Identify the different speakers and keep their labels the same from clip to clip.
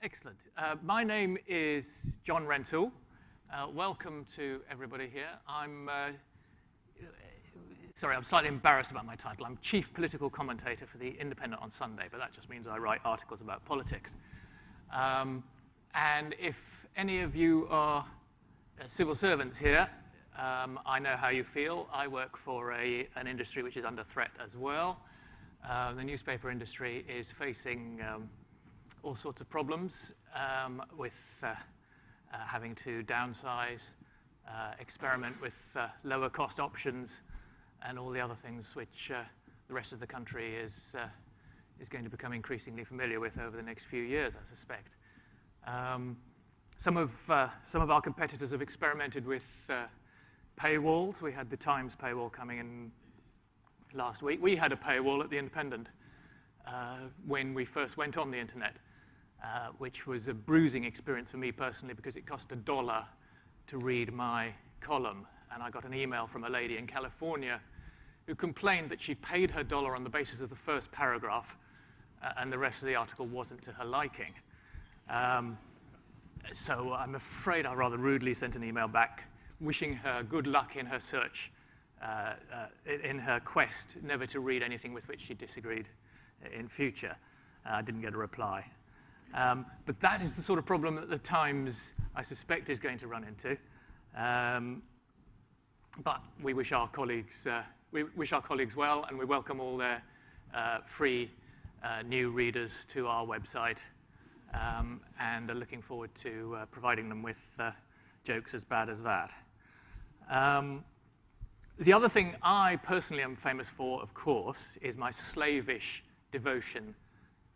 Speaker 1: Excellent. My name is John Rentoul. Welcome to everybody here. I'm slightly embarrassed about my title. I'm Chief Political Commentator for The Independent on Sunday, but that just means I write articles about politics. And if any of you are civil servants here, I know how you feel. I work for an industry which is under threat as well. The newspaper industry is facing all sorts of problems with having to downsize, experiment with lower cost options, and all the other things which the rest of the country is going to become increasingly familiar with over the next few years, I suspect. Some of our competitors have experimented with paywalls. We had the Times paywall coming in last week. We had a paywall at The Independent when we first went on the internet, which was a bruising experience for me personally because it cost $1 to read my column. And I got an email from a lady in California who complained that she paid her $1 on the basis of the first paragraph and the rest of the article wasn't to her liking. So I'm afraid I rather rudely sent an email back wishing her good luck in her search, in her quest never to read anything with which she disagreed in future. I didn't get a reply. But that is the sort of problem that the Times, I suspect, is going to run into. But we wish our colleagues well, and we welcome all their free new readers to our website, and are looking forward to providing them with jokes as bad as that. The other thing I personally am famous for, of course, is my slavish devotion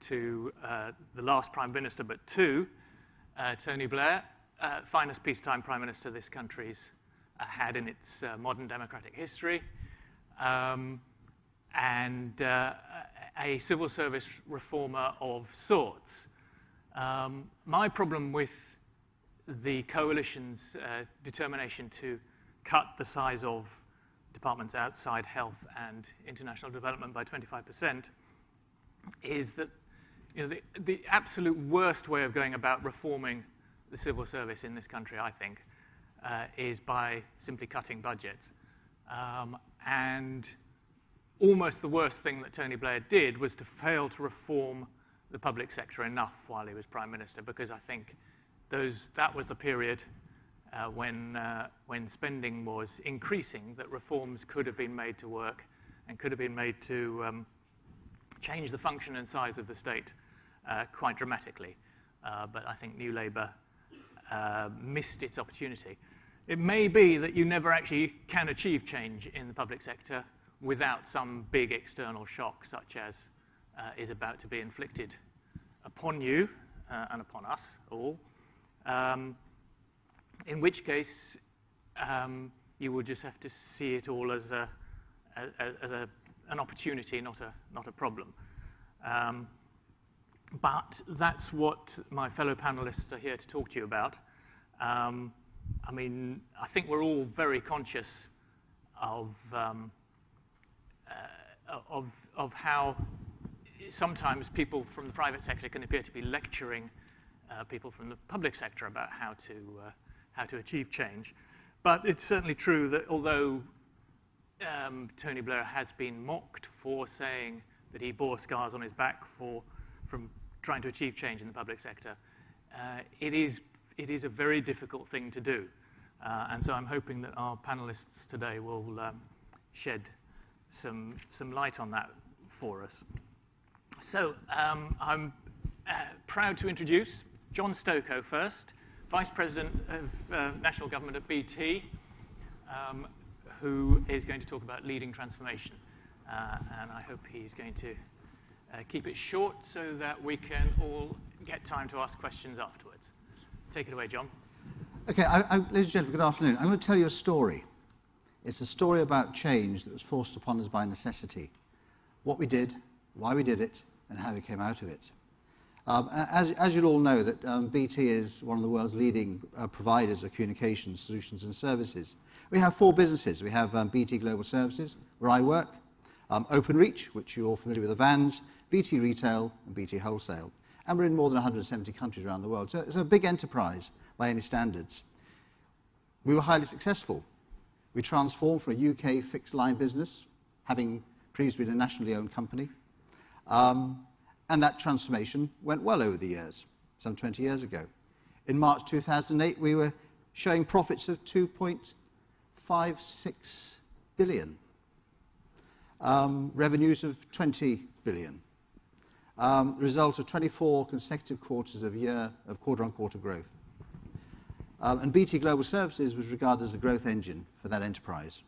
Speaker 1: to the last Prime Minister, but two, Tony Blair, finest peacetime Prime Minister this country's had in its modern democratic history, and a civil service reformer of sorts. My problem with the coalition's determination to cut the size of departments outside health and international development by 25% is that the absolute worst way of going about reforming the civil service in this country, I think, is by simply cutting budgets. And almost the worst thing that Tony Blair did was to fail to reform the public sector enough while he was Prime Minister, because I think that was the period when spending was increasing, that reforms could have been made to work and could have been made to change the function and size of the state quite dramatically. But I think New Labour missed its opportunity. It may be that you never actually can achieve change in the public sector without some big external shock, such as is about to be inflicted upon you and upon us all, in which case you will just have to see it all as an opportunity, not a problem. But that's what my fellow panelists are here to talk to you about. I mean, I think we're all very conscious of how sometimes people from the private sector can appear to be lecturing people from the public sector about how to achieve change. But it's certainly true that although Tony Blair has been mocked for saying that he bore scars on his back from trying to achieve change in the public sector, it is a very difficult thing to do. And so I'm hoping that our panelists today will shed some light on that for us. So I'm proud to introduce John Stokoe first, Vice President of National Government at BT, who is going to talk about leading transformation. And I hope he's going to keep it short so that we can all get time to ask questions afterwards. Take it away, John.
Speaker 2: Okay, ladies and gentlemen, good afternoon. I'm going to tell you a story. It's a story about change that was forced upon us by necessity. What we did, why we did it, and how we came out of it. As you'll all know, that BT is one of the world's leading providers of communications, solutions and services. We have four businesses. We have BT Global Services, where I work, Openreach, which you're all familiar with, the vans, BT Retail, and BT Wholesale. And we're in more than 170 countries around the world. So it's a big enterprise by any standards. We were highly successful. We transformed from a UK fixed line business, having previously been a nationally owned company. And that transformation went well over the years, some 20 years ago. In March 2008, we were showing profits of 2.56 billion, revenues of 20 billion, the result of 24 consecutive quarters of quarter-on-quarter growth. And BT Global Services was regarded as a growth engine for that enterprise.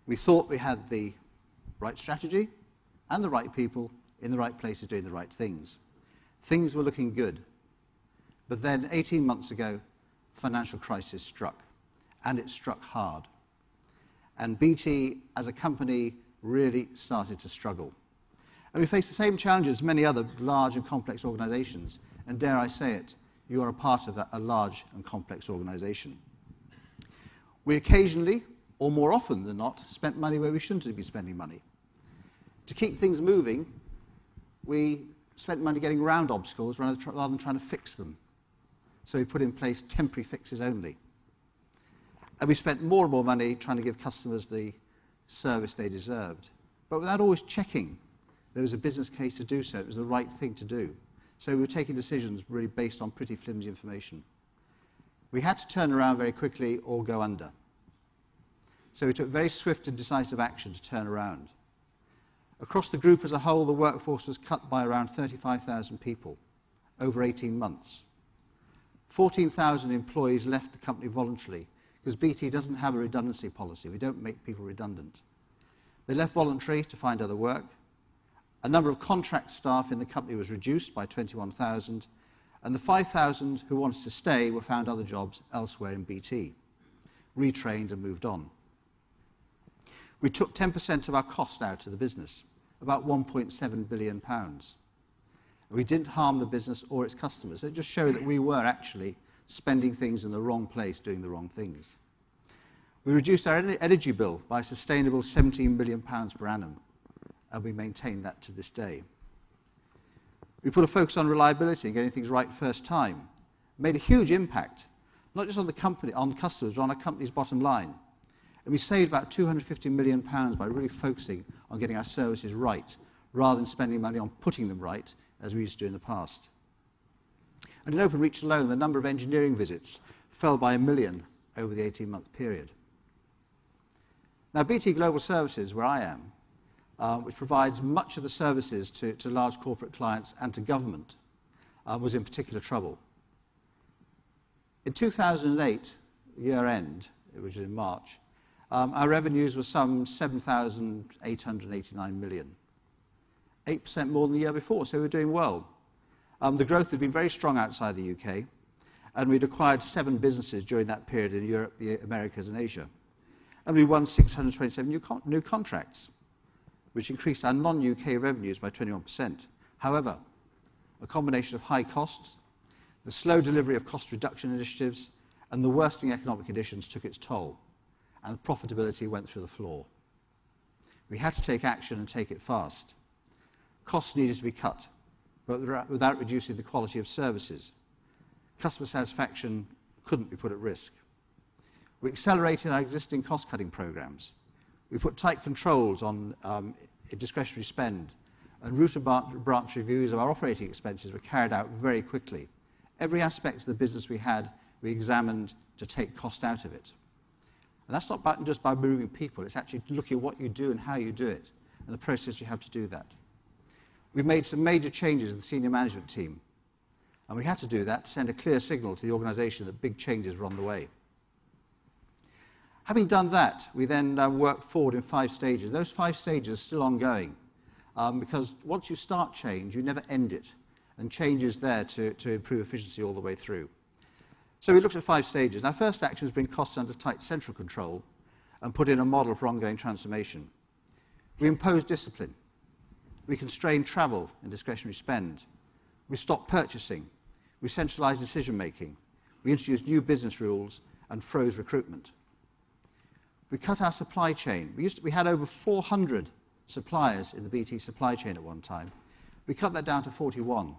Speaker 2: We thought we had the right strategy and the right people in the right places doing the right things. Things were looking good. But then 18 months ago, the financial crisis struck, and it struck hard. And BT, as a company, really started to struggle. And we face the same challenges as many other large and complex organizations. And dare I say it, you are a part of a large and complex organization. We occasionally, or more often than not, spent money where we shouldn't be spending money. To keep things moving, we spent money getting around obstacles rather than trying to fix them. So we put in place temporary fixes only. And we spent more and more money trying to give customers the service they deserved, but without always checking there was a business case to do so. It was the right thing to do. So we were taking decisions really based on pretty flimsy information. We had to turn around very quickly or go under. So we took very swift and decisive action to turn around. Across the group as a whole, the workforce was cut by around 35,000 people over 18 months. 14,000 employees left the company voluntarily because BT doesn't have a redundancy policy. We don't make people redundant. They left voluntarily to find other work. A number of contract staff in the company was reduced by 21,000, and the 5,000 who wanted to stay were found other jobs elsewhere in BT, retrained and moved on. We took 10% of our cost out of the business, about £1.7 billion. We didn't harm the business or its customers. It just showed that we were actually spending things in the wrong place, doing the wrong things. We reduced our energy bill by a sustainable £17 million per annum, and we maintain that to this day. We put a focus on reliability and getting things right first time. Made a huge impact, not just on the company, on customers, but on our company's bottom line. And we saved about £250 million by really focusing on getting our services right, rather than spending money on putting them right, as we used to do in the past. And in Openreach alone, the number of engineering visits fell by 1 million over the 18-month period. Now, BT Global Services, where I am, which provides much of the services to large corporate clients and to government, was in particular trouble. In 2008, year end, which was in March, our revenues were some 7,889 million, 8% more than the year before, so we were doing well. The growth had been very strong outside the UK, and we'd acquired 7 businesses during that period in Europe, the Americas, and Asia. And we won 627 new contracts, which increased our non-UK revenues by 21%. However, a combination of high costs, the slow delivery of cost reduction initiatives, and the worsening economic conditions took its toll, and profitability went through the floor. We had to take action and take it fast. Costs needed to be cut, but without reducing the quality of services. Customer satisfaction couldn't be put at risk. We accelerated our existing cost-cutting programs. We put tight controls on discretionary spend, and root and branch reviews of our operating expenses were carried out very quickly. Every aspect of the business we had, we examined to take cost out of it. And that's not just by moving people, it's actually looking at what you do and how you do it, and the process you have to do that. We've made some major changes in the senior management team, and we had to do that to send a clear signal to the organisation that big changes were on the way. Having done that, we then worked forward in 5 stages. Those 5 stages are still ongoing, because once you start change, you never end it, and change is there to improve efficiency all the way through. So we looked at 5 stages. Our first action was bring costs under tight central control and put in a model for ongoing transformation. We imposed discipline. We constrained travel and discretionary spend. We stopped purchasing. We centralised decision-making. We introduced new business rules and froze recruitment. We cut our supply chain. We had over 400 suppliers in the BT supply chain at one time. We cut that down to 41.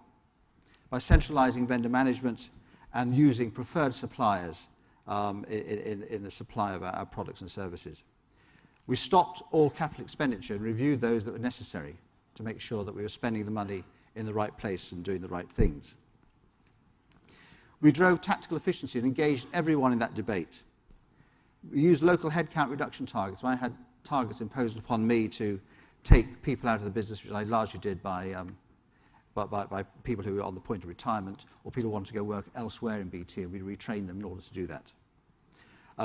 Speaker 2: by centralizing vendor management and using preferred suppliers in the supply of our products and services. We stopped all capital expenditure and reviewed those that were necessary to make sure that we were spending the money in the right place and doing the right things. We drove tactical efficiency and engaged everyone in that debate. We used local headcount reduction targets. I had targets imposed upon me to take people out of the business, which I largely did by people who were on the point of retirement or people who wanted to go work elsewhere in BT, and we retrained them in order to do that.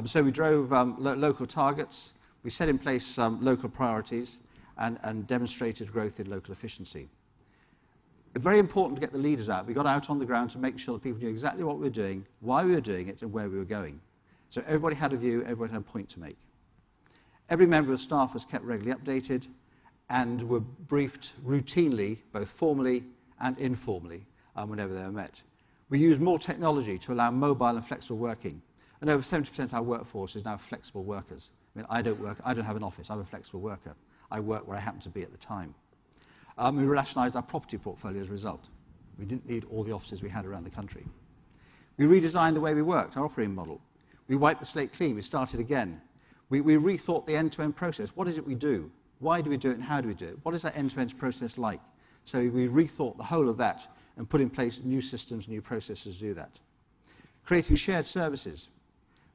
Speaker 2: So we drove local targets. We set in place local priorities and demonstrated growth in local efficiency. Very important to get the leaders out. We got out on the ground to make sure that people knew exactly what we were doing, why we were doing it, and where we were going. So everybody had a view, everybody had a point to make. Every member of staff was kept regularly updated and were briefed routinely, both formally and informally, whenever they were met. We used more technology to allow mobile and flexible working. And over 70% of our workforce is now flexible workers. I mean, I don't have an office, I'm a flexible worker. I work where I happen to be at the time. We rationalized our property portfolio as a result. We didn't need all the offices we had around the country. We redesigned the way we worked, our operating model. We wiped the slate clean, we started again. We rethought the end-to-end process. What is it we do? Why do we do it and how do we do it? What is that end-to-end process like? So we rethought the whole of that and put in place new systems, new processes to do that. Creating shared services.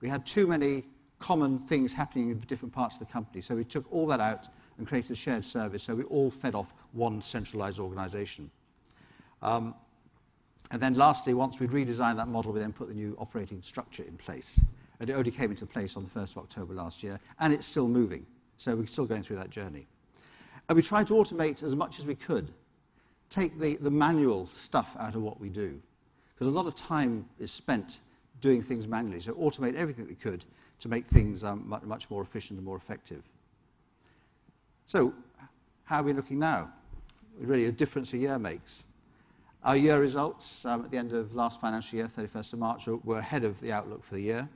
Speaker 2: We had too many common things happening in different parts of the company, so we took all that out and created a shared service, so we all fed off one centralized organization. And then lastly, once we'd redesigned that model, we then put the new operating structure in place. And it only came into place on the 1st of October last year, and it's still moving. So we're still going through that journey. And we tried to automate as much as we could. Take the manual stuff out of what we do. Because a lot of time is spent doing things manually. So automate everything we could to make things much more efficient and more effective. So how are we looking now? Really, a difference a year makes. Our year results at the end of last financial year, 31st of March, were ahead of the outlook for the year.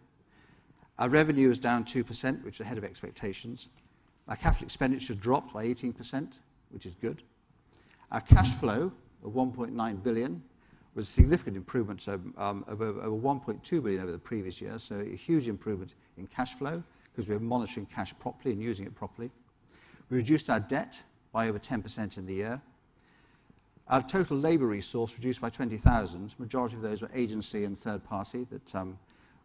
Speaker 2: Our revenue is down 2%, which is ahead of expectations. Our capital expenditure dropped by 18%, which is good. Our cash flow of 1.9 billion was a significant improvement of over 1.2 billion over the previous year, so a huge improvement in cash flow because we were monitoring cash properly and using it properly. We reduced our debt by over 10% in the year. Our total labour resource reduced by 20,000. Majority of those were agency and third party that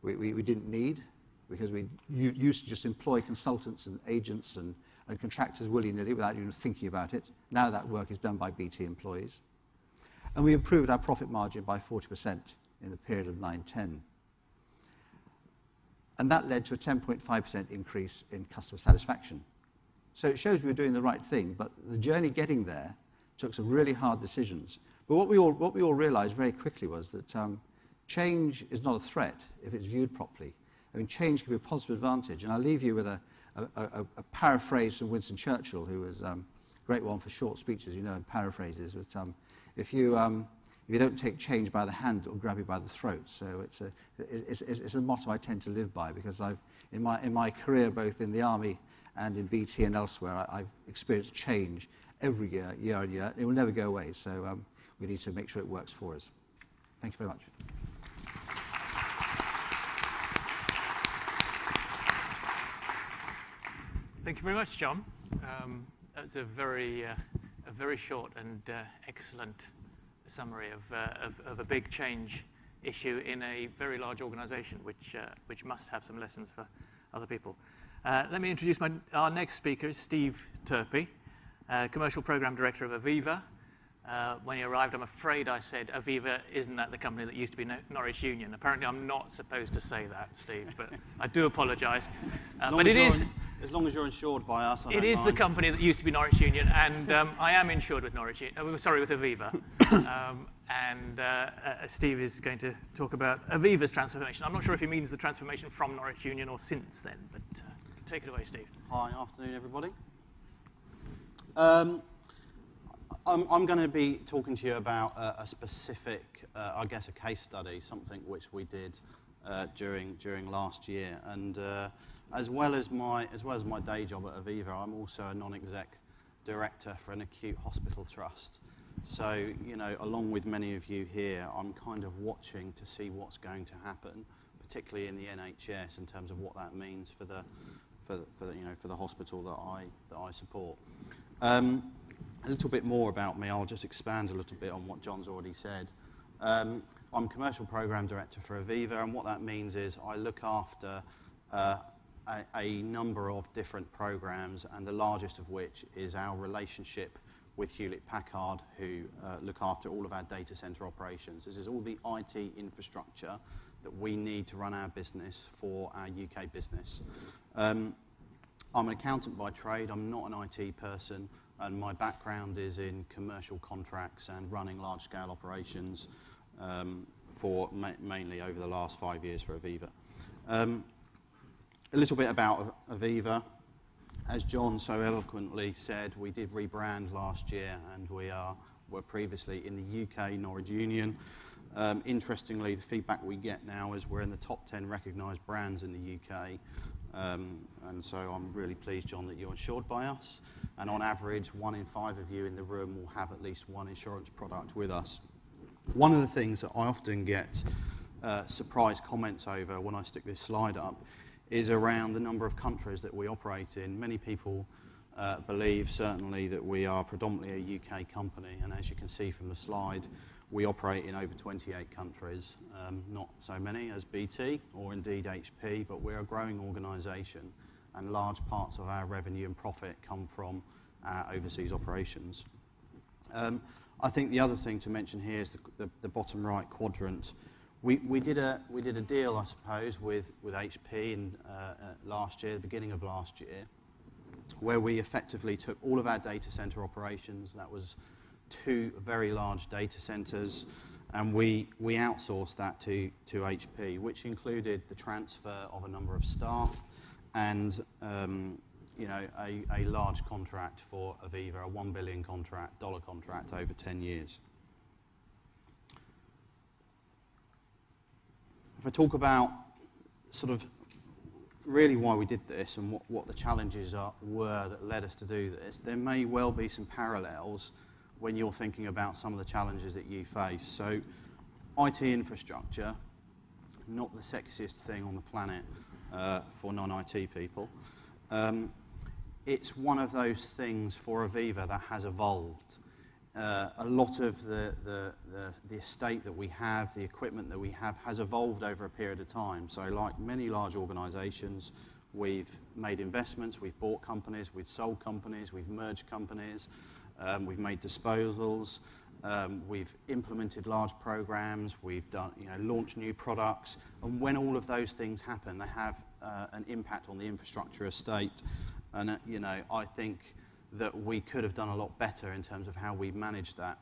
Speaker 2: we didn't need because we used to just employ consultants and agents and contractors willy-nilly without even thinking about it. Now that work is done by BT employees. And we improved our profit margin by 40% in the period of 9-10. And that led to a 10.5% increase in customer satisfaction. So it shows we were doing the right thing, but the journey getting there took some really hard decisions. But what we all realized very quickly was that change is not a threat if it's viewed properly. I mean, change can be a positive advantage. And I'll leave you with a paraphrase from Winston Churchill, who was a great one for short speeches, you know, and paraphrases. But if you don't take change by the hand, it will grab you by the throat. So it's a motto I tend to live by because in my career, both in the army and in BT and elsewhere, I've experienced change every year, year on year. It will never go away, so we need to make sure it works for us. Thank you very much.
Speaker 1: Thank you very much, John. That was a very short and excellent summary of a big change issue in a very large organisation, which must have some lessons for other people. Let me introduce our next speaker is Steve Turpey, Commercial Programme Director of Aviva. When he arrived, I'm afraid I said, Aviva, isn't that the company that used to be Norwich Union? Apparently I'm not supposed to say that, Steve, but I do apologise. But it is...
Speaker 3: As long as you're insured by us,
Speaker 1: It is the company that used to be Norwich Union, and I am insured with Norwich Union. With Aviva. Steve is going to talk about Aviva's transformation. I'm not sure if he means the transformation from Norwich Union or since then, but take it away, Steve.
Speaker 3: Hi, afternoon, everybody. I'm going to be talking to you about a specific, I guess, a case study, something which we did during last year, and as well as my day job at Aviva, I'm also a non-exec director for an acute hospital trust. So, you know, along with many of you here, I'm kind of watching to see what's going to happen, particularly in the NHS, in terms of what that means for the hospital that I support. A little bit more about me. I'll just expand a little bit on what John's already said. I'm Commercial Programme Director for Aviva, and what that means is I look after a number of different programs, and the largest of which is our relationship with Hewlett-Packard, who look after all of our data center operations. This is all the IT infrastructure that we need to run our business for our UK business. I'm an accountant by trade. I'm not an IT person, and my background is in commercial contracts and running large-scale operations for mainly over the last 5 years for Aviva. A little bit about Aviva. As John so eloquently said, we did rebrand last year, and were previously in the UK Norwich Union. Interestingly, the feedback we get now is we're in the top 10 recognised brands in the UK, and so I'm really pleased, John, that you're insured by us. And on average, 1 in 5 of you in the room will have at least one insurance product with us. One of the things that I often get surprise comments over when I stick this slide up is around the number of countries that we operate in. Many people believe, certainly, that we are predominantly a UK company, and as you can see from the slide, we operate in over 28 countries. Not so many as BT or indeed HP, but we're a growing organisation, and large parts of our revenue and profit come from our overseas operations. I think the other thing to mention here is the bottom right quadrant. We did a deal, I suppose, with HP in last year, the beginning of last year, where we effectively took all of our data center operations. That was 2 very large data centers, and we outsourced that to HP, which included the transfer of a number of staff and a large contract for Aviva, a $1 billion contract over 10 years. If I talk about sort of really why we did this and what the challenges were that led us to do this, there may well be some parallels when you're thinking about some of the challenges that you face. So IT infrastructure, not the sexiest thing on the planet for non-IT people. It's one of those things for Aviva that has evolved. A lot of the estate that we have, the equipment that we have, has evolved over a period of time. So like many large organisations, we've made investments, we've bought companies, we've sold companies, we've merged companies, we've made disposals, we've implemented large programs, we've done, launched new products, and when all of those things happen, they have an impact on the infrastructure estate. And I think that we could have done a lot better in terms of how we managed that.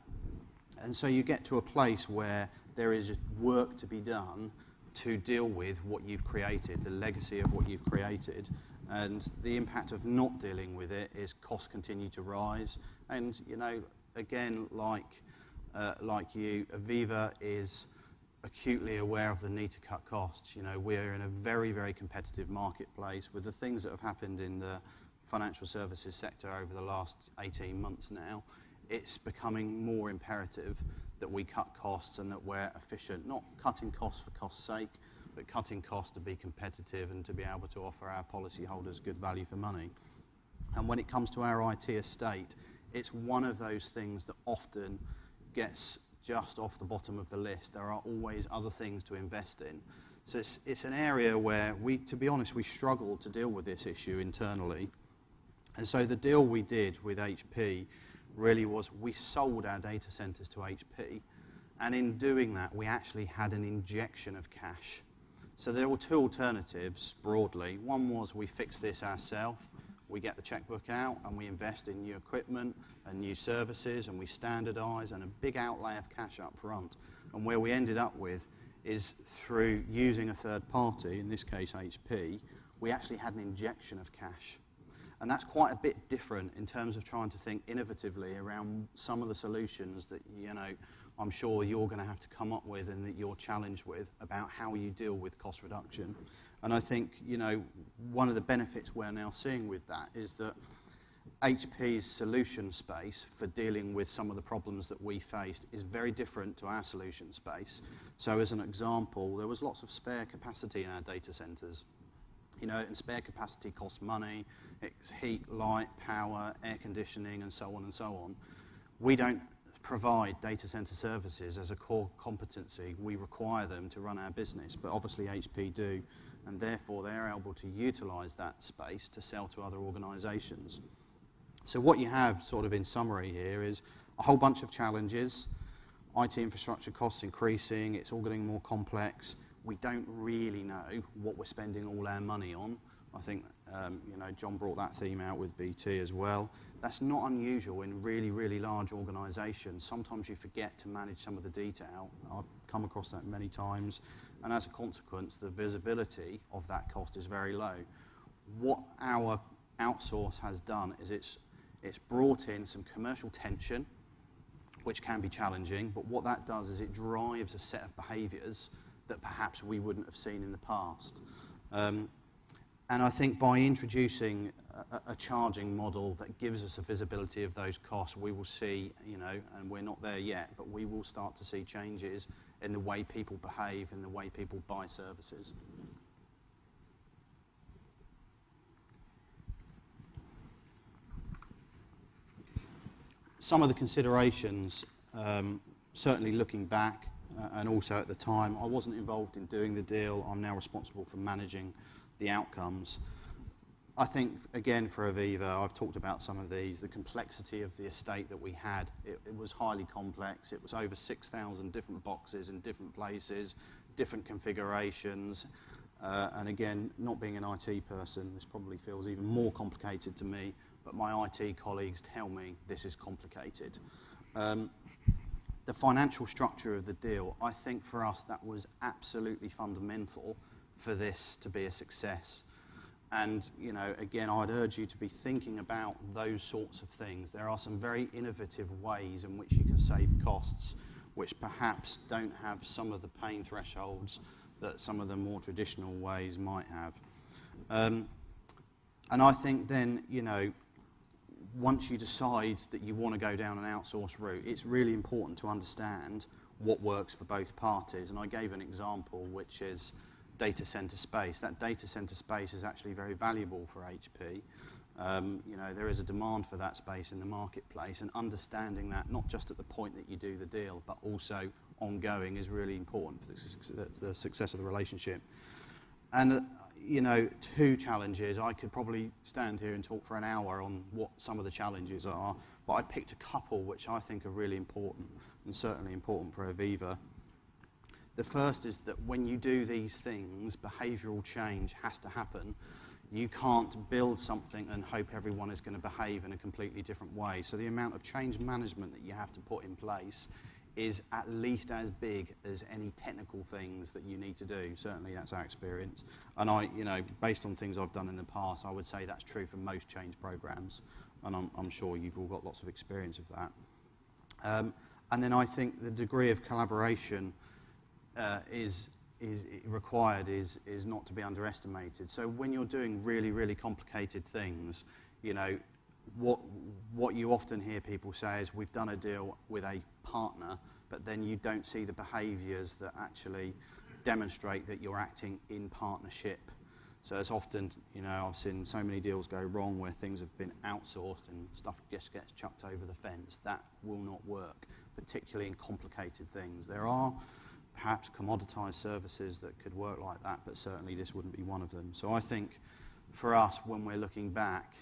Speaker 3: And so you get to a place where there is work to be done to deal with what you've created, the legacy of what you've created. And the impact of not dealing with it is costs continue to rise. And, again, like you, Aviva is acutely aware of the need to cut costs. We're in a very, very competitive marketplace with the things that have happened in the financial services sector over the last 18 months now. It's becoming more imperative that we cut costs and that we're efficient, not cutting costs for cost's sake, but cutting costs to be competitive and to be able to offer our policyholders good value for money. And when it comes to our IT estate, it's one of those things that often gets just off the bottom of the list. There are always other things to invest in. So it's an area where to be honest, we struggle to deal with this issue internally. And so the deal we did with HP really was we sold our data centers to HP, and in doing that, we actually had an injection of cash. So there were 2 alternatives, broadly. One was we fix this ourselves, we get the checkbook out, and we invest in new equipment and new services, and we standardise, and a big outlay of cash up front. And where we ended up with is through using a third party, in this case HP, we actually had an injection of cash. And that's quite a bit different in terms of trying to think innovatively around some of the solutions that, I'm sure you're going to have to come up with and that you're challenged with about how you deal with cost reduction. And I think, one of the benefits we're now seeing with that is that HP's solution space for dealing with some of the problems that we faced is very different to our solution space. So as an example, there was lots of spare capacity in our data centers. You know, and spare capacity costs money. It's heat, light, power, air conditioning, and so on and so on. We don't provide data center services as a core competency. We require them to run our business, but obviously HP do, and therefore they're able to utilize that space to sell to other organizations. So what you have sort of in summary here is a whole bunch of challenges, IT infrastructure costs increasing, it's all getting more complex. We don't really know what we're spending all our money on. I think you know, John brought that theme out with BT as well. That's not unusual in really, really large organizations. Sometimes you forget to manage some of the detail. I've come across that many times, and as a consequence, the visibility of that cost is very low. What our outsource has done is it's brought in some commercial tension, which can be challenging, but what that does is it drives a set of behaviors that perhaps we wouldn't have seen in the past. And I think by introducing a charging model that gives us a visibility of those costs, we will see, you know, and we're not there yet, but we will start to see changes in the way people behave and the way people buy services. Some of the considerations, certainly looking back, and also at the time, I wasn't involved in doing the deal. I'm now responsible for managing the outcomes. I think, again, for Aviva, I've talked about some of these, the complexity of the estate that we had. It was highly complex. It was over 6,000 different boxes in different places, different configurations. And again, not being an IT person, this probably feels even more complicated to me, but my IT colleagues tell me this is complicated. The financial structure of the deal, I think for us that was absolutely fundamental for this to be a success. And, you know, again, I'd urge you to be thinking about those sorts of things. There are some very innovative ways in which you can save costs, which perhaps don't have some of the pain thresholds that some of the more traditional ways might have. And I think then, you know, once you decide that you want to go down an outsource route, it's really important to understand what works for both parties. And I gave an example, which is data center space. That data center space is actually very valuable for HP. You know, there is a demand for that space in the marketplace, and understanding that not just at the point that you do the deal, but also ongoing is really important for the success of the relationship. And you know, two challenges. I could probably stand here and talk for an hour on what some of the challenges are, but I picked a couple which I think are really important, and certainly important for Aviva. The first is that when you do these things, behavioural change has to happen. You can't build something and hope everyone is going to behave in a completely different way. So the amount of change management that you have to put in place is at least as big as any technical things that you need to do. Certainly that's our experience. And I, you know, based on things I've done in the past, I would say that's true for most change programs. And I'm sure you've all got lots of experience of that. And then I think the degree of collaboration is required is not to be underestimated. So when you're doing really, really complicated things, you know, what you often hear people say is, we've done a deal with a partner, but then you don't see the behaviours that actually demonstrate that you're acting in partnership. So it's often, you know, I've seen so many deals go wrong where things have been outsourced and stuff just gets chucked over the fence. That will not work, particularly in complicated things. There are perhaps commoditized services that could work like that, but certainly this wouldn't be one of them. So I think for us, when we're looking back,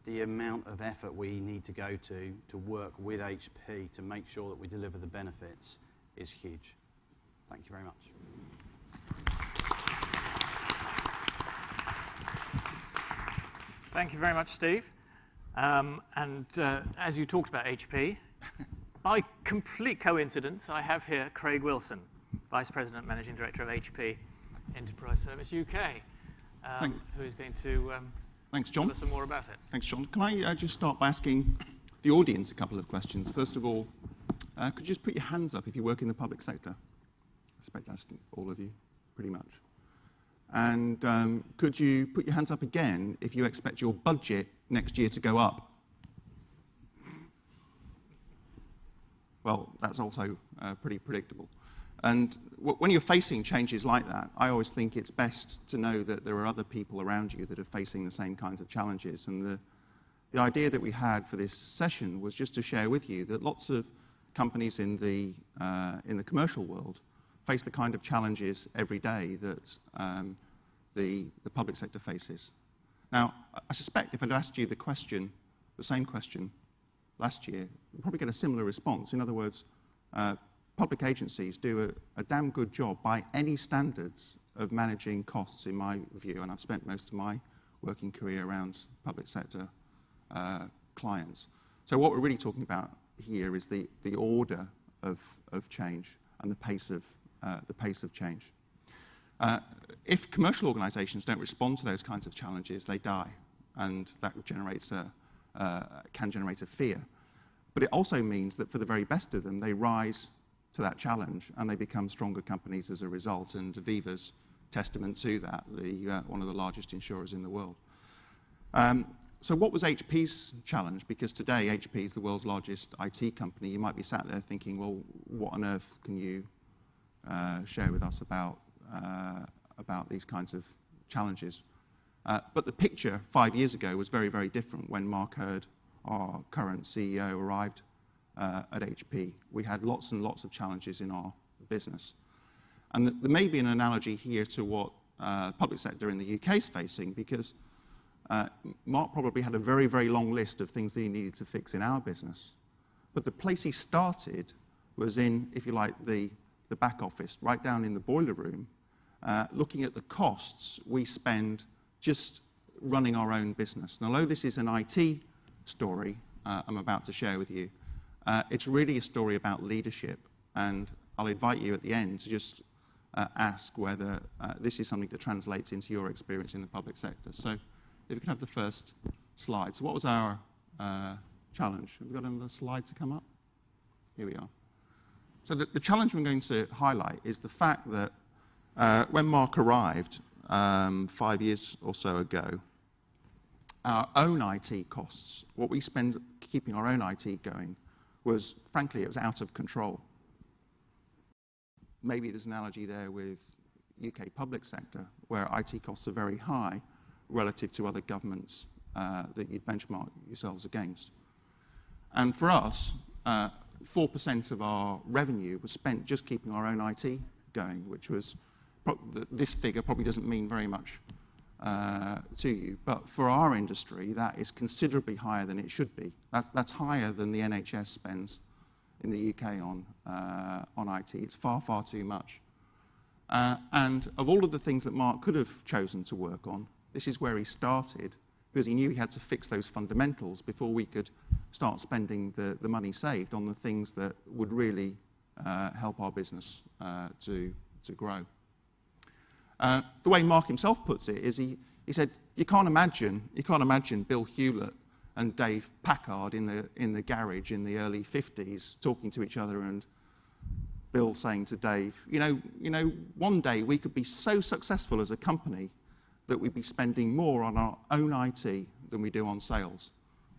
Speaker 3: the amount of effort we need to go to work with HP to make sure that we deliver the benefits is huge. Thank you very much.
Speaker 1: Thank you very much, Steve. As you talked about HP, by complete coincidence, I have here Craig Wilson, Vice President, Managing Director of HP Enterprise Service UK, who is going to
Speaker 4: Thanks, John.
Speaker 1: tell us some more about it.
Speaker 4: Thanks, John. Can I just start by asking the audience a couple of questions? First of all, could you just put your hands up if you work in the public sector? I expect that's all of you, pretty much. And could you put your hands up again if you expect your budget next year to go up well, that's also pretty predictable. And when you're facing changes like that, I always think it's best to know that there are other people around you that are facing the same kinds of challenges. And the idea that we had for this session was just to share with you that lots of companies in the commercial world face the kind of challenges every day that the public sector faces. Now, I suspect if I'd asked you the same question last year, you'd probably get a similar response. In other words, public agencies do a damn good job by any standards of managing costs, in my view, and I've spent most of my working career around public sector clients. So what we're really talking about here is the order of change and the pace of change. If commercial organisations don't respond to those kinds of challenges, they die, and that generates can generate a fear. But it also means that for the very best of them, they rise to that challenge and they become stronger companies as a result. And Aviva's testament to that, one of the largest insurers in the world. So what was HP's challenge? Because today HP is the world's largest IT company. You might be sat there thinking, well, what on earth can you share with us about these kinds of challenges? But the picture 5 years ago was very, very different when Mark Hurd, our current CEO, arrived at HP. We had lots and lots of challenges in our business. And there may be an analogy here to what public sector in the UK is facing, because Mark probably had a very, very long list of things that he needed to fix in our business. But the place he started was in, if you like, the back office, right down in the boiler room, looking at the costs we spend just running our own business. And although this is an IT story I'm about to share with you, it's really a story about leadership. And I'll invite you at the end to just ask whether this is something that translates into your experience in the public sector. So if you could have the first slide. So what was our challenge? Have we got another slide to come up? Here we are. So the challenge I'm going to highlight is the fact that when Mark arrived 5 years or so ago, our own IT costs, what we spend keeping our own IT going, was, frankly, it was out of control. Maybe there's an analogy there with UK public sector, where IT costs are very high relative to other governments that you'd benchmark yourselves against. And for us, 4% of our revenue was spent just keeping our own IT going, which was, this figure probably doesn't mean very much to you, but for our industry, that is considerably higher than it should be. That's higher than the NHS spends in the UK on IT. It's far, far too much. And of all of the things that Mark could have chosen to work on, this is where he started, because he knew he had to fix those fundamentals before we could start spending the money saved on the things that would really help our business to grow. The way Mark himself puts it is he said, you can't imagine Bill Hewlett and Dave Packard in the garage in the early 50s talking to each other, and Bill saying to Dave, you know, one day we could be so successful as a company that we'd be spending more on our own IT than we do on sales.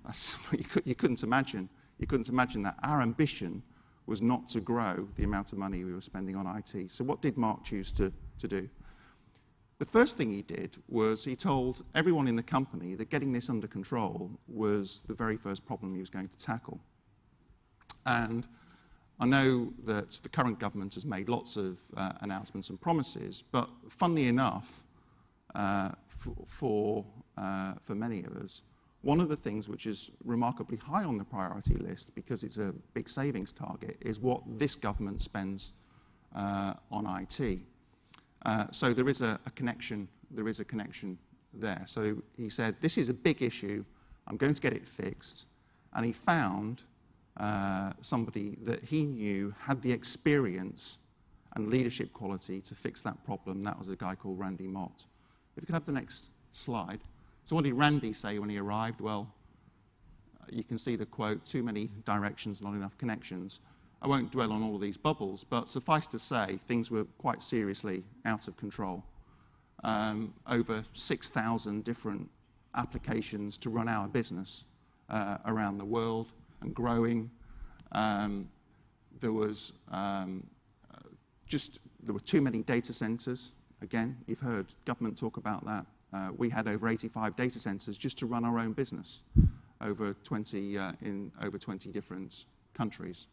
Speaker 4: That's what you couldn't imagine. You couldn't imagine that. Our ambition was not to grow the amount of money we were spending on IT. So what did Mark choose to do? The first thing he did was he told everyone in the company that getting this under control was the very first problem he was going to tackle. And I know that the current government has made lots of announcements and promises, but funnily enough, for many of us, one of the things which is remarkably high on the priority list, because it's a big savings target, is what this government spends on IT. So there is a connection. There is a connection there. So he said, "This is a big issue. I'm going to get it fixed." And he found somebody that he knew had the experience and leadership quality to fix that problem. That was a guy called Randy Mott. If you could have the next slide. So what did Randy say when he arrived? Well, you can see the quote, "Too many directions, not enough connections." I won't dwell on all of these bubbles, but suffice to say, things were quite seriously out of control. Over 6,000 different applications to run our business around the world and growing. there was there were too many data centers. Again, you've heard government talk about that. We had over 85 data centers just to run our own business over 20 in over 20 different countries.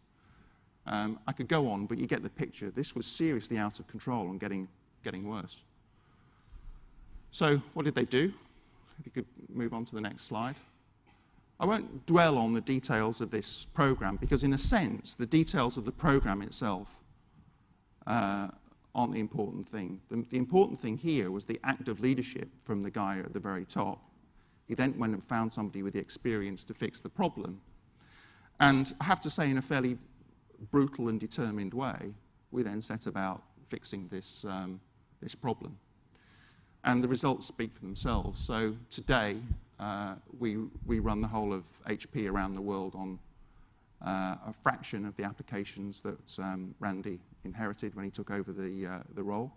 Speaker 4: I could go on, but you get the picture. This was seriously out of control and getting worse. So what did they do? If you could move on to the next slide. I won't dwell on the details of this program because, in a sense, the details of the program itself aren't the important thing. The important thing here was the act of leadership from the guy at the very top. He then went and found somebody with the experience to fix the problem. And I have to say, in a fairly brutal and determined way, we then set about fixing this, this problem. And the results speak for themselves. So today, we run the whole of HP around the world on a fraction of the applications that Randy inherited when he took over the role.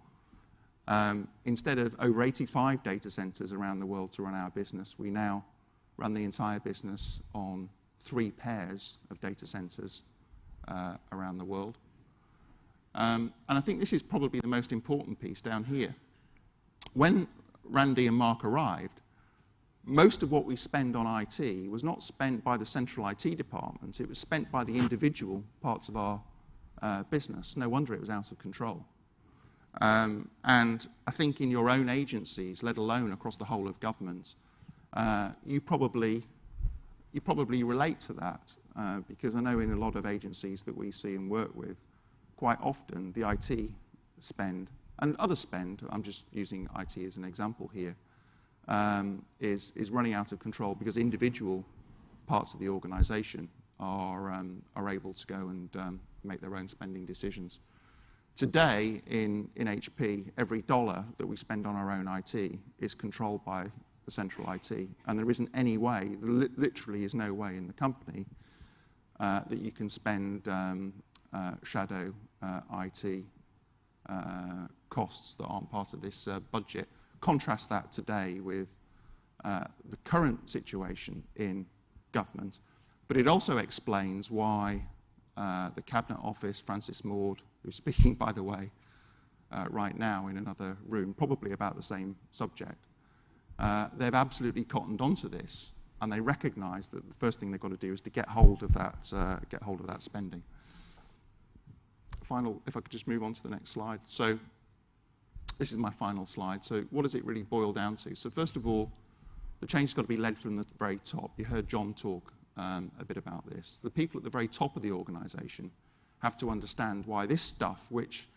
Speaker 4: Instead of over 85 data centers around the world to run our business, we now run the entire business on 3 pairs of data centers around the world. And I think this is probably the most important piece down here. When Randy and Mark arrived, most of what we spend on IT was not spent by the central IT department. It was spent by the individual parts of our business. No wonder it was out of control. And I think in your own agencies, let alone across the whole of government, you probably relate to that because I know in a lot of agencies that we see and work with, quite often the IT spend and other spend, I'm just using IT as an example here, is running out of control because individual parts of the organization are able to go and make their own spending decisions. Today in HP, every dollar that we spend on our own IT is controlled by the central IT, and there isn't any way, there literally is no way in the company that you can spend shadow IT costs that aren't part of this budget. Contrast that today with the current situation in government, but it also explains why the Cabinet Office, Francis Maud, who's speaking, by the way, right now in another room, probably about the same subject, they've absolutely cottoned onto this, and they recognise that the first thing they've got to do is to get hold of that spending. If I could just move on to the next slide. So this is my final slide. So what does it really boil down to? So first of all, the change has got to be led from the very top. You heard John talk a bit about this. The people at the very top of the organisation have to understand why this stuff, which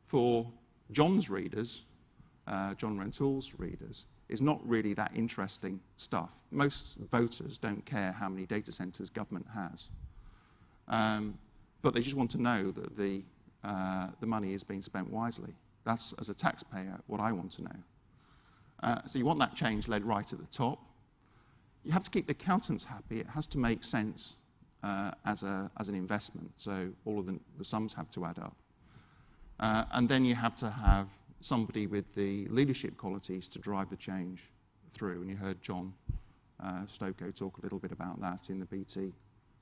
Speaker 4: for John's readers, John Rentoul's readers, is not really that interesting stuff. Most voters don't care how many data centres government has. But they just want to know that the money is being spent wisely. That's, as a taxpayer, what I want to know. So you want that change led right at the top. You have to keep the accountants happy. It has to make sense as an investment. So all of the sums have to add up. And then you have to have somebody with the leadership qualities to drive the change through. And you heard John Stokoe talk a little bit about that in the BT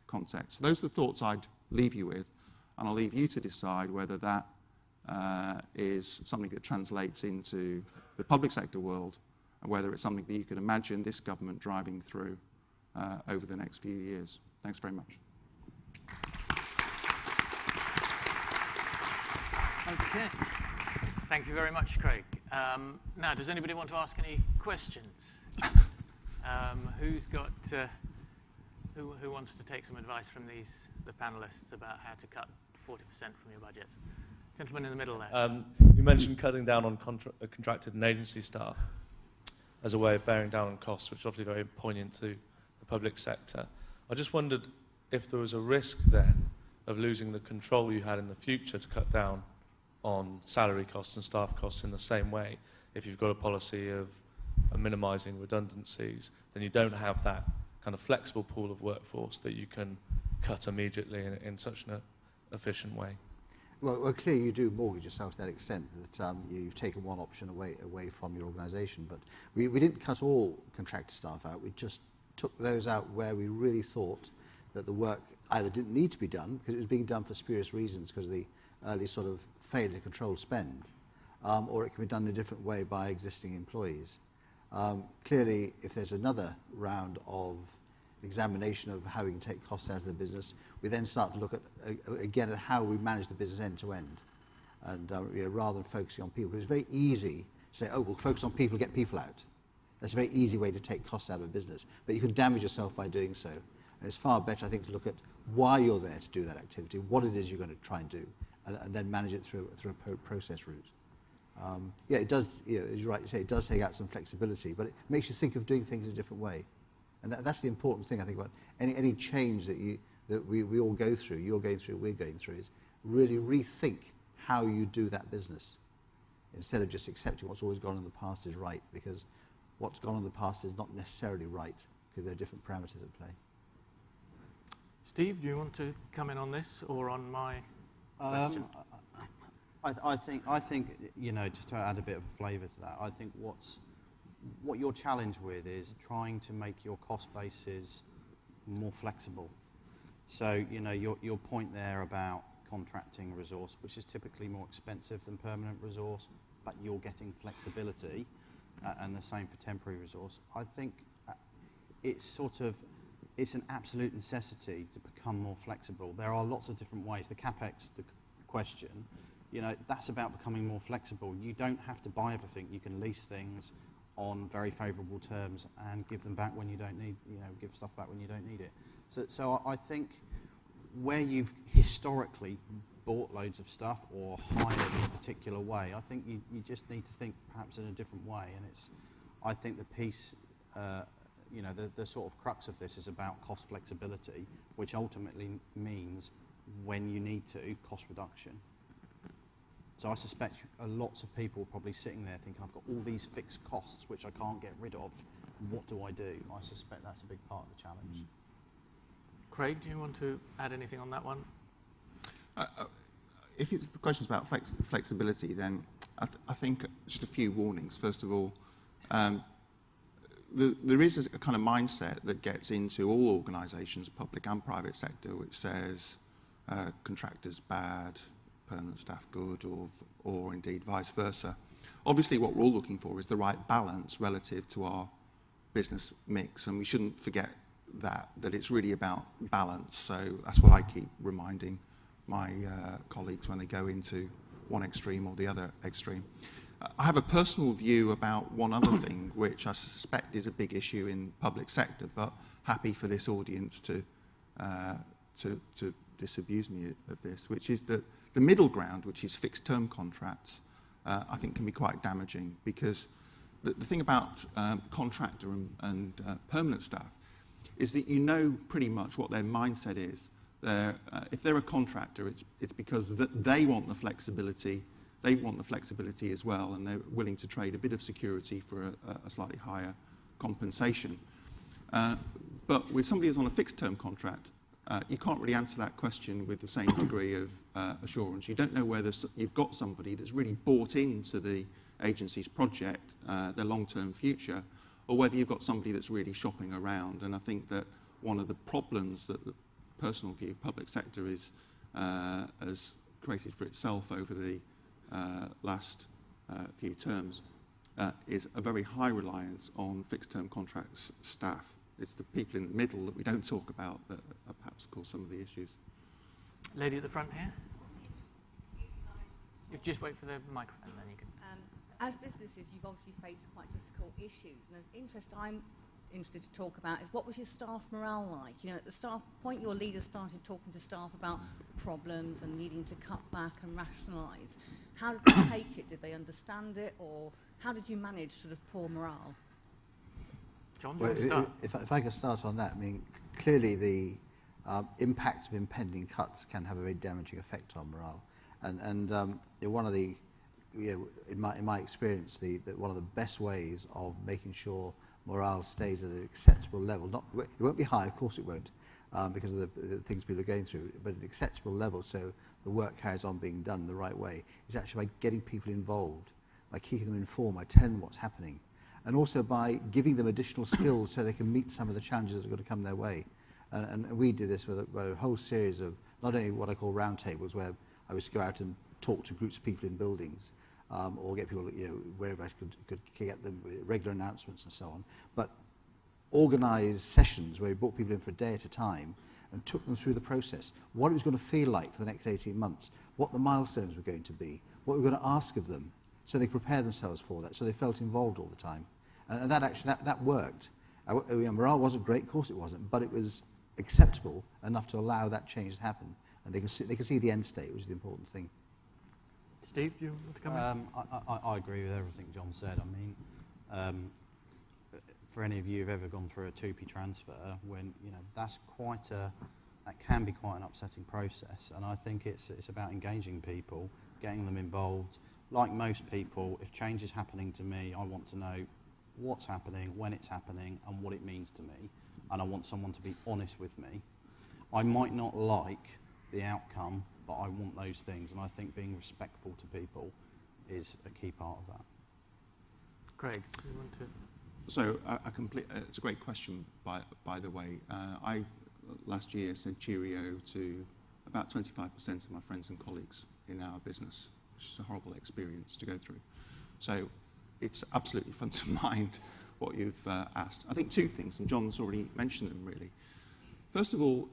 Speaker 4: context. So those are the thoughts I'd leave you with. And I'll leave you to decide whether that is something that translates into the public sector world and whether it's something that you could imagine this government driving through over the next few years. Thanks very much.
Speaker 1: Okay. Thank you very much, Craig. Now, does anybody want to ask any questions? Who's got, who wants to take some advice from the panelists about how to cut 40% from your budgets? Gentleman in the middle there.
Speaker 5: You mentioned cutting down on contracted and agency staff as a way of bearing down on costs, which is obviously very poignant to the public sector. I just wondered if there was a risk then of losing the control you had in the future to cut down on salary costs and staff costs in the same way. If you've got a policy of minimising redundancies, then you don't have that kind of flexible pool of workforce that you can cut immediately in such an efficient way.
Speaker 2: Well, clearly you do mortgage yourself to that extent that you've taken one option away from your organisation. But we didn't cut all contracted staff out. We just took those out where we really thought that the work either didn't need to be done because it was being done for spurious reasons because of the early sort of failure to control spend, or it can be done in a different way by existing employees. Clearly, if there's another round of examination of how we can take costs out of the business, we then start to look at, again, at how we manage the business end to end. And rather than focusing on people, because it's very easy to say, oh, we'll focus on people, get people out. That's a very easy way to take costs out of a business. But you can damage yourself by doing so. And it's far better, I think, to look at why you're there to do that activity, what it is you're going to try and do, and then manage it through a process route. Yeah, it does, as you're right to say, it does take out some flexibility, but it makes you think of doing things in a different way. And that's the important thing, I think, about any change that we all go through, you're going through, we're going through, is really rethink how you do that business, instead of just accepting what's always gone in the past is right, because what's gone in the past is not necessarily right, because there are different parameters at play.
Speaker 1: Steve, do you want to come in on this or on my question?
Speaker 3: I think just to add a bit of flavour to that, I think what you're challenged with is trying to make your cost bases more flexible. So your point there about contracting resource, which is typically more expensive than permanent resource, but you're getting flexibility, and the same for temporary resource. I think it's an absolute necessity to become more flexible. There are lots of different ways. The CapEx, the question, that's about becoming more flexible. You don't have to buy everything. You can lease things on very favourable terms and give them back when you don't need, give stuff back when you don't need it. So I think where you've historically bought loads of stuff or hired in a particular way, I think you just need to think perhaps in a different way. And I think the piece, the sort of crux of this is about cost flexibility, which ultimately means when you need to, cost reduction. So I suspect lots of people are probably sitting there thinking, I've got all these fixed costs which I can't get rid of. What do I do? I suspect that's a big part of the challenge.
Speaker 1: Craig, do you want to add anything on that one?
Speaker 4: If it's the questions about flexibility, then I think just a few warnings. First of all, there is a kind of mindset that gets into all organisations, public and private sector, which says contractors bad, permanent staff good, or indeed vice versa. Obviously, what we're all looking for is the right balance relative to our business mix, and we shouldn't forget that it's really about balance. So that's what I keep reminding my colleagues when they go into one extreme or the other extreme. I have a personal view about one other thing, which I suspect is a big issue in public sector, but happy for this audience to disabuse me of this, which is that the middle ground, which is fixed-term contracts, I think can be quite damaging, because the thing about contractor and permanent staff is that pretty much what their mindset is. If they're a contractor, it's because they want the flexibility. They want the flexibility as well, and they're willing to trade a bit of security for a slightly higher compensation. But with somebody who's on a fixed-term contract, you can't really answer that question with the same degree of assurance. You don't know whether you've got somebody that's really bought into the agency's project, their long-term future, or whether you've got somebody that's really shopping around. And I think that one of the problems that the personal view public sector has created for itself over the last few terms is a very high reliance on fixed-term contracts staff. It's the people in the middle that we don't talk about that perhaps cause some of the issues.
Speaker 1: Lady at the front here. You just wait for the microphone, then you can.
Speaker 6: As businesses, you've obviously faced quite difficult issues, and I'm interested to talk about is what was your staff morale like? At the staff point, your leaders started talking to staff about problems and needing to cut back and rationalise. How did they take it? Did they understand it, or how did you manage sort of poor morale?
Speaker 1: John, do you want to start?
Speaker 2: If I could start on that, clearly the impact of impending cuts can have a very damaging effect on morale, and one of the in my experience, one of the best ways of making sure morale stays at an acceptable level, it won't be high, of course it won't, because of the things people are going through, but at an acceptable level so the work carries on being done the right way, is actually by getting people involved, by keeping them informed, by telling them what's happening, and also by giving them additional skills so they can meet some of the challenges that are going to come their way. And we did this with a whole series of not only what I call roundtables, where I used to go out and talk to groups of people in buildings, or get people, wherever I could get them, regular announcements and so on, but organised sessions where we brought people in for a day at a time and took them through the process, what it was going to feel like for the next 18 months, what the milestones were going to be, what we were going to ask of them, so they prepared themselves for that, so they felt involved all the time. And that actually, that worked. Morale wasn't great, of course it wasn't, but it was acceptable enough to allow that change to happen. And they could see the end state, which is the important thing.
Speaker 1: Steve, do you want to come in?
Speaker 3: I agree with everything John said. I mean, for any of you who've ever gone through a 2P transfer, when that can be quite an upsetting process. And I think it's about engaging people, getting them involved. Like most people, if change is happening to me, I want to know what's happening, when it's happening, and what it means to me. And I want someone to be honest with me. I might not like the outcome, but I want those things. And I think being respectful to people is a key part of that.
Speaker 1: Craig, do you want to?
Speaker 4: So it's a great question, by the way. I last year said cheerio to about 25% of my friends and colleagues in our business, which is a horrible experience to go through. So it's absolutely front of mind what you've asked. I think two things, and John's already mentioned them really. First of all,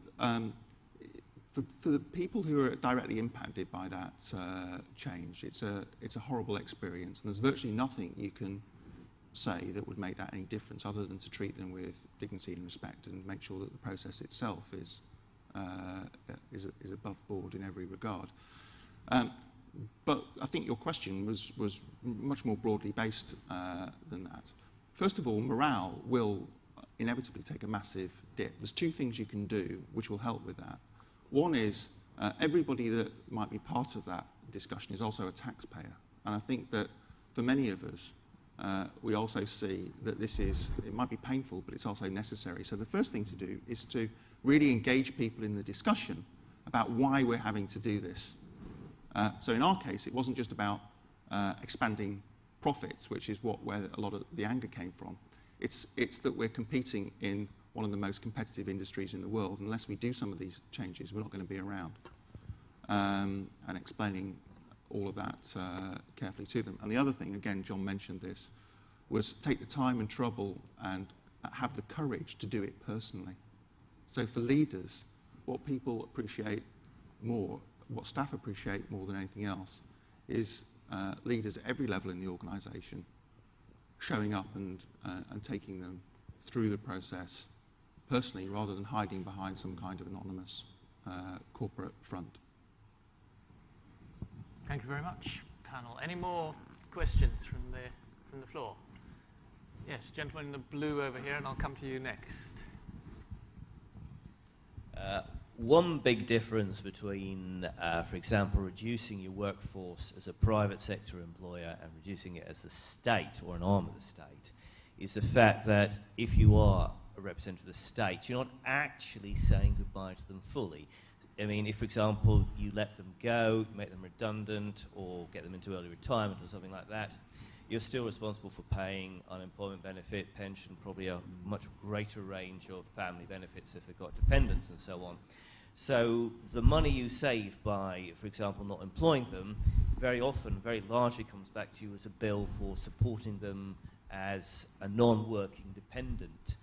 Speaker 4: for the people who are directly impacted by that change, it's a horrible experience, and there's virtually nothing you can say that would make that any difference other than to treat them with dignity and respect and make sure that the process itself is above board in every regard. But I think your question was much more broadly based than that. First of all, morale will inevitably take a massive dip. There's two things you can do which will help with that. One is everybody that might be part of that discussion is also a taxpayer. And I think that for many of us, we also see that it might be painful, but it's also necessary. So the first thing to do is to really engage people in the discussion about why we're having to do this. So in our case, it wasn't just about expanding profits, which is where a lot of the anger came from. It's that we're competing in one of the most competitive industries in the world. Unless we do some of these changes, we're not going to be around. And explaining all of that carefully to them. And the other thing, again, John mentioned this, was take the time and trouble and have the courage to do it personally. So for leaders, what people appreciate more, what staff appreciate more than anything else, is leaders at every level in the organisation showing up and taking them through the process personally, rather than hiding behind some kind of anonymous corporate front.
Speaker 1: Thank you very much, panel. Any more questions from the floor? Yes, gentleman in the blue over here, and I'll come to you next.
Speaker 7: One big difference between, for example, reducing your workforce as a private sector employer and reducing it as a state or an arm of the state is the fact that if you are a representative of the state, you're not actually saying goodbye to them fully. I mean, if, for example, you let them go, make them redundant, or get them into early retirement or something like that, you're still responsible for paying unemployment benefit, pension, probably a much greater range of family benefits if they've got dependents and so on. So the money you save by, for example, not employing them, very often, very largely comes back to you as a bill for supporting them as a non-working dependent.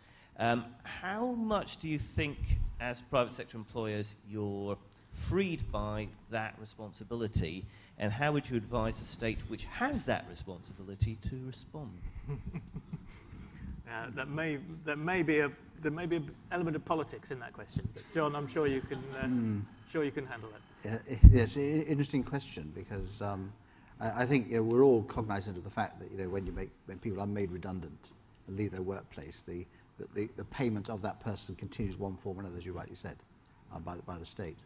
Speaker 7: How much do you think, as private sector employers, you're freed by that responsibility, and how would you advise a state which has that responsibility to respond?
Speaker 1: There may be an element of politics in that question, but John, I'm sure you can handle it.
Speaker 2: Yes, interesting question, because I think we're all cognizant of the fact that when people are made redundant and leave their workplace, the payment of that person continues one form or another, as you rightly said, by the state.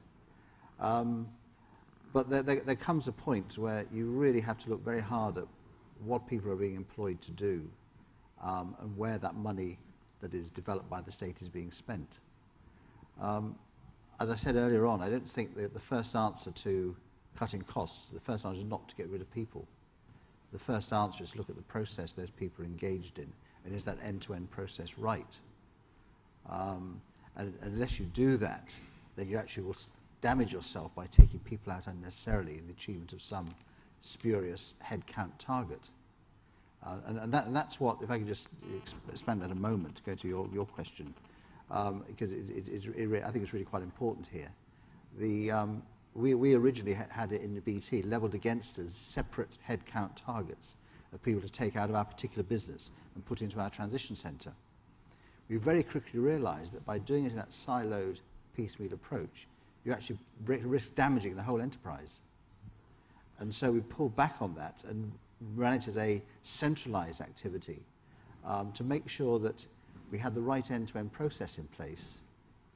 Speaker 2: But there comes a point where you really have to look very hard at what people are being employed to do, and where that money that is developed by the state is being spent. As I said earlier on, I don't think that the first answer to cutting costs, the first answer is not to get rid of people. The first answer is to look at the process those people are engaged in, and is that end-to-end process right? And unless you do that, then you actually will damage yourself by taking people out unnecessarily in the achievement of some spurious headcount target. And that's what, if I could just expand that a moment to go to your question, because I think it's really quite important here. We originally had it in the BT leveled against us separate headcount targets of people to take out of our particular business and put into our transition centre. We very quickly realised that by doing it in that siloed, piecemeal approach, you actually risk damaging the whole enterprise. And so we pulled back on that and ran it as a centralised activity to make sure that we had the right end-to-end process in place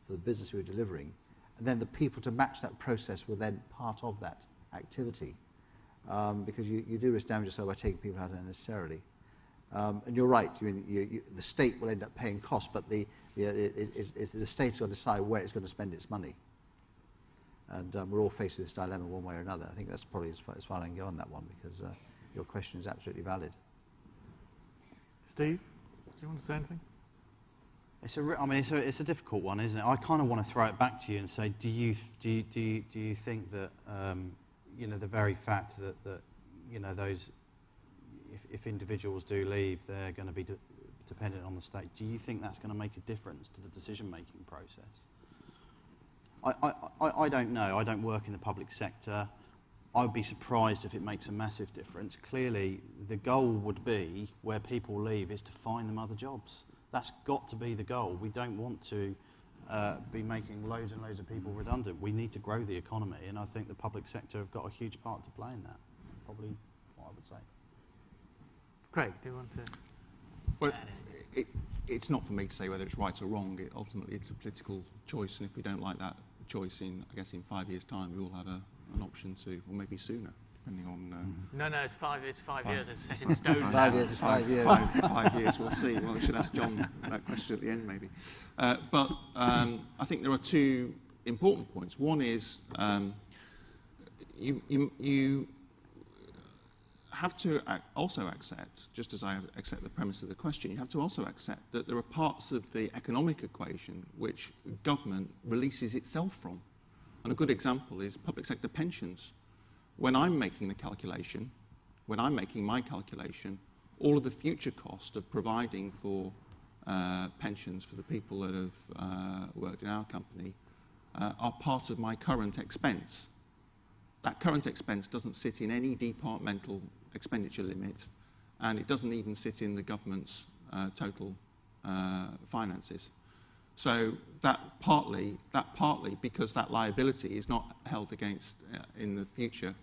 Speaker 2: for the business we were delivering, and then the people to match that process were then part of that activity. Because you do risk damage yourself by taking people out unnecessarily. And you're right, the state will end up paying costs, but the state's got to decide where it's going to spend its money. And we're all faced with this dilemma one way or another. I think that's probably as far as I can go on that one, because your question is absolutely valid.
Speaker 1: Steve, do you want to say anything?
Speaker 3: It's a difficult one, isn't it? I kind of want to throw it back to you and say, do you think that the very fact that those, if individuals do leave, they're going to be dependent on the state. Do you think that's going to make a difference to the decision-making process? I don't know. I don't work in the public sector. I would be surprised if it makes a massive difference. Clearly, the goal would be, where people leave, is to find them other jobs. That's got to be the goal. We don't want to be making loads and loads of people redundant. We need to grow the economy, and I think the public sector have got a huge part to play in that. Probably what I would say.
Speaker 1: Craig, do you want to?
Speaker 4: Well, it's not for me to say whether it's right or wrong. Ultimately, it's a political choice, and if we don't like that choice, in 5 years' time, we will have an option to, or maybe sooner, depending on.
Speaker 1: No, it's 5 years. 5 years. It's set in stone.
Speaker 2: 5 years is 5 years.
Speaker 4: 5 years. We'll see. Well, we should ask John that question at the end, maybe. But I think there are two important points. One is you have to also accept, just as I accept the premise of the question, you have to also accept that there are parts of the economic equation which government releases itself from. And a good example is public sector pensions. When I'm making my calculation, all of the future cost of providing for pensions for the people that have worked in our company are part of my current expense. That current expense doesn't sit in any departmental expenditure limit, and it doesn't even sit in the government's total finances. So that partly because that liability is not held against in the future,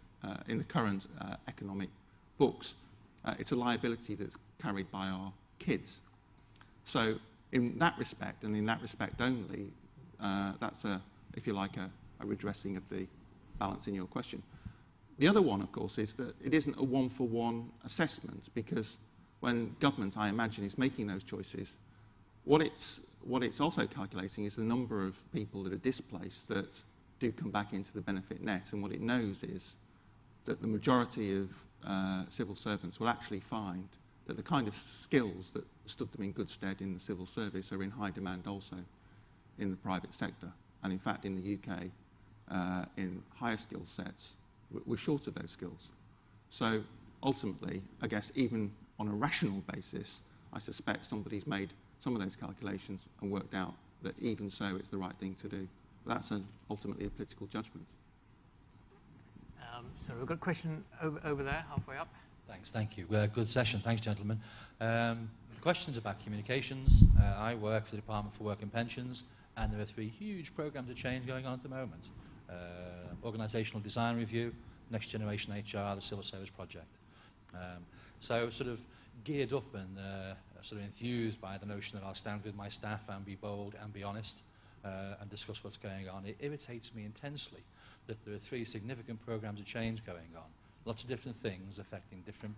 Speaker 4: in the current economic books, it's a liability that's carried by our kids. So in that respect, and in that respect only, that's if you like, a redressing of the balance in your question. The other one, of course, is that it isn't a one-for-one assessment, because when government, I imagine, is making those choices, what it's also calculating is the number of people that are displaced that do come back into the benefit net, and what it knows is that the majority of civil servants will actually find that the kind of skills that stood them in good stead in the civil service are in high demand also in the private sector. And in fact, in the UK, in higher skill sets, we're short of those skills. So ultimately, I guess even on a rational basis, I suspect somebody's made some of those calculations and worked out that even so it's the right thing to do. But that's ultimately a political judgment.
Speaker 1: So we've got a question over there, halfway up.
Speaker 8: Thank you. Good session. Thanks, gentlemen. The question's about communications. I work for the Department for Work and Pensions, and there are 3 huge programs of change going on at the moment. Organisational design review, next generation HR, the civil service project. So sort of geared up and sort of enthused by the notion that I'll stand with my staff and be bold and be honest and discuss what's going on. It irritates me intensely that there are 3 significant programs of change going on, lots of different things affecting different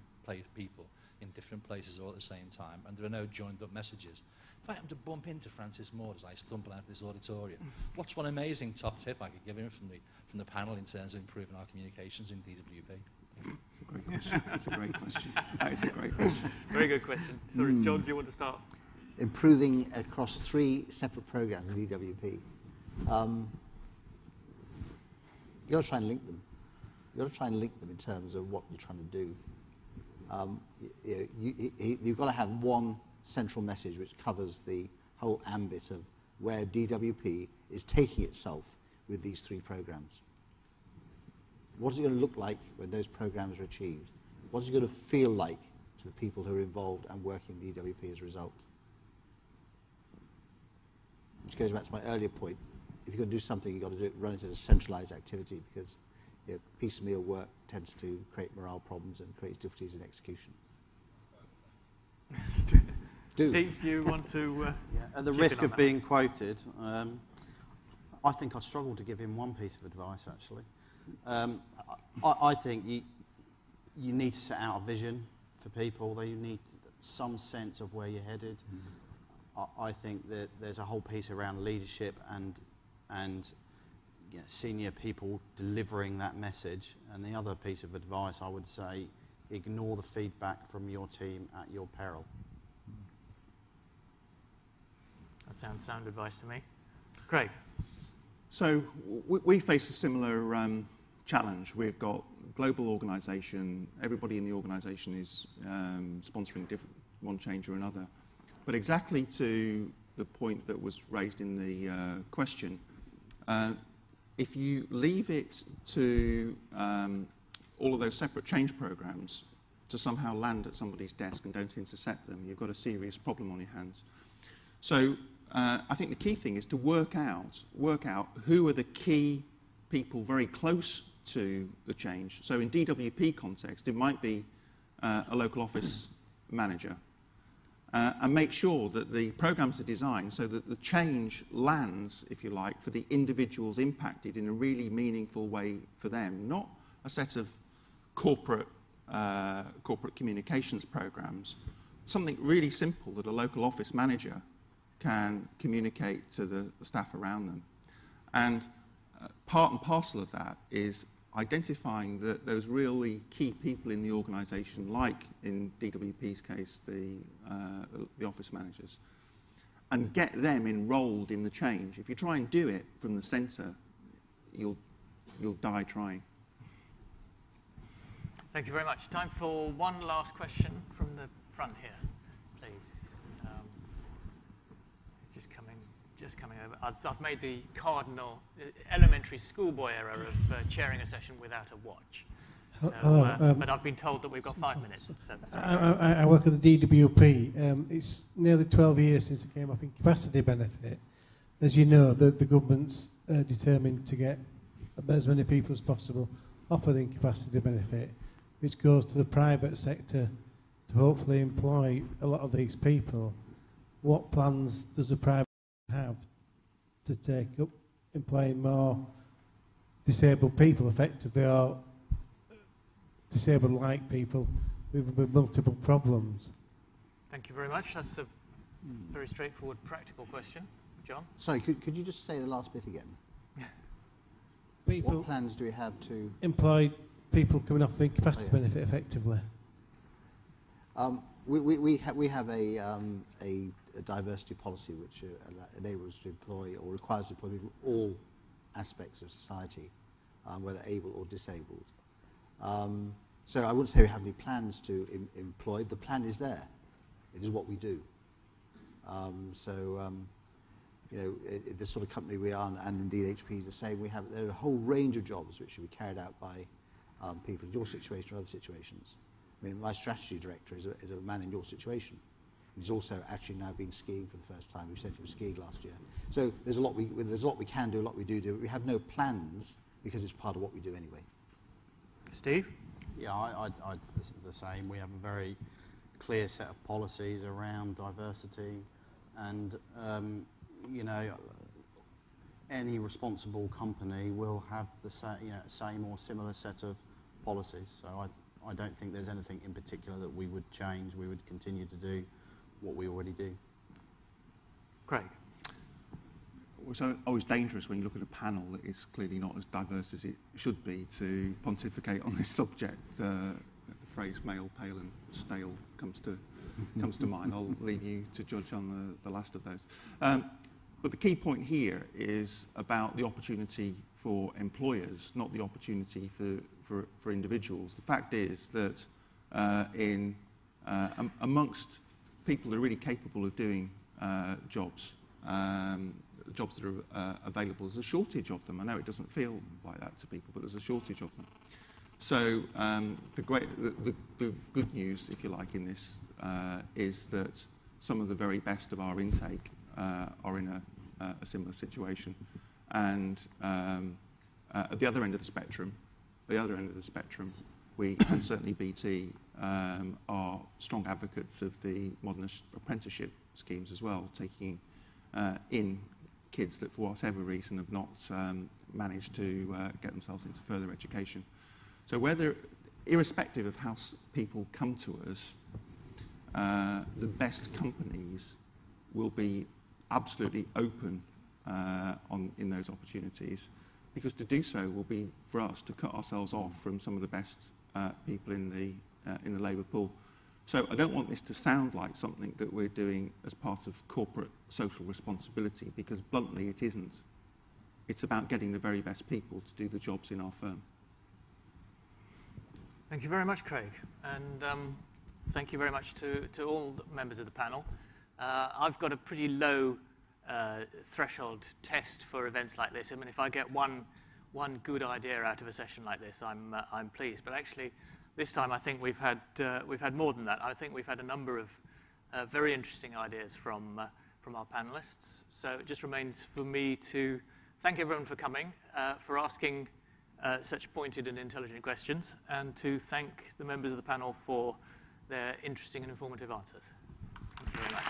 Speaker 8: people in different places all at the same time, and there are no joined up messages. If I happen to bump into Francis Moore as I stumble out of this auditorium, what's one amazing top tip I could give him from the panel in terms of improving our communications in DWP?
Speaker 4: It's a great question. That's a great question. That is a great question.
Speaker 1: Very good question. Sorry, John, do you want to start?
Speaker 2: improving across 3 separate programs in DWP. You've got to try and link them. You've got to try and link them in terms of what you're trying to do. You've got to have one central message which covers the whole ambit of where DWP is taking itself with these 3 programs. What is it going to look like when those programs are achieved? What is it going to feel like to the people who are involved and working in DWP as a result? Which goes back to my earlier point. If you're going to do something, you've got to run it as a centralised activity, because piecemeal work tends to create morale problems and creates difficulties in execution.
Speaker 1: Steve, do you want to...
Speaker 3: At the risk of being quoted, I think I'd struggle to give him one piece of advice, actually. I think you need to set out a vision for people. You need some sense of where you're headed. I think that there's a whole piece around leadership and senior people delivering that message. And the other piece of advice, I would say, ignore the feedback from your team at your peril.
Speaker 1: That sounds sound advice to me. Craig.
Speaker 4: So we face a similar challenge. We've got a global organisation. Everybody in the organisation is sponsoring one change or another. But exactly to the point that was raised in the question, if you leave it to all of those separate change programs to somehow land at somebody's desk and don't intercept them, you've got a serious problem on your hands. So I think the key thing is to work out who are the key people very close to the change. So in DWP context, it might be a local office manager. And make sure that the programs are designed so that the change lands, if you like, for the individuals impacted in a really meaningful way for them, not a set of corporate communications programs, something really simple that a local office manager can communicate to the staff around them. And part and parcel of that is identifying those really key people in the organisation, like in DWP's case, the office managers, and get them enrolled in the change. If you try and do it from the centre, you'll die trying.
Speaker 1: Thank you very much. Time for one last question from the front here, please. It's just coming over. I've made the cardinal elementary schoolboy error of chairing a session without a watch. So,
Speaker 9: Hello,
Speaker 1: but I've been told that we've got 5 minutes. So
Speaker 9: I work at the DWP. It's nearly 12 years since I came off incapacity benefit. As you know, the government's determined to get as many people as possible off of the incapacity benefit, which goes to the private sector to hopefully employ a lot of these people. What plans does the private have to take up employing more disabled people effectively, or disabled-like people with multiple problems?
Speaker 1: thank you very much. That's a very straightforward, practical question. John?
Speaker 2: Sorry, could you just say the last bit again?
Speaker 9: People
Speaker 2: What plans do we have to
Speaker 9: employ people coming off the incapacity benefit effectively?
Speaker 2: We have a diversity policy which enables us to employ or requires us to employ people from all aspects of society, whether able or disabled. So I wouldn't say we have any plans to employ. The plan is there. It is what we do. The sort of company we are, and indeed HP is the same, there are a whole range of jobs which should be carried out by people in your situation or other situations. I mean, my strategy director is a man in your situation. He's also actually now been skiing for the first time. We sent him skiing last year. So there's a lot we can do, a lot we do. But we have no plans because it's part of what we do anyway.
Speaker 1: Steve?
Speaker 3: Yeah, this is the same. We have a very clear set of policies around diversity, and any responsible company will have the same or similar set of policies. So I don't think there's anything in particular that we would change. We would continue to do what we already do.
Speaker 1: Craig?
Speaker 4: It's always dangerous when you look at a panel that is clearly not as diverse as it should be to pontificate on this subject phrase male, pale and stale comes to mind. I'll leave you to judge on the last of those. But the key point here is about the opportunity for employers, not the opportunity for individuals. The fact is that amongst people that are really capable of doing jobs that are available, there's a shortage of them. I know it doesn't feel like that to people, but there's a shortage of them. So the good news, if you like, in this is that some of the very best of our intake are in a similar situation. And at the other end of the spectrum, we, and certainly BT, are strong advocates of the modern apprenticeship schemes as well, taking in kids that for whatever reason have not managed to get themselves into further education. So irrespective of how people come to us, the best companies will be absolutely open in those opportunities, because to do so will be for us to cut ourselves off from some of the best people in the labour pool. So I don't want this to sound like something that we're doing as part of corporate social responsibility, because bluntly it isn't. It's about getting the very best people to do the jobs in our firm.
Speaker 1: Thank you very much, Craig. And thank you very much to all the members of the panel. I've got a pretty low threshold test for events like this. I mean, if I get one good idea out of a session like this, I'm pleased. But actually, this time I think we've had more than that. I think we've had a number of very interesting ideas from our panelists. So it just remains for me to thank everyone for coming, for asking such pointed and intelligent questions, and to thank the members of the panel for their interesting and informative answers. Thank you very much.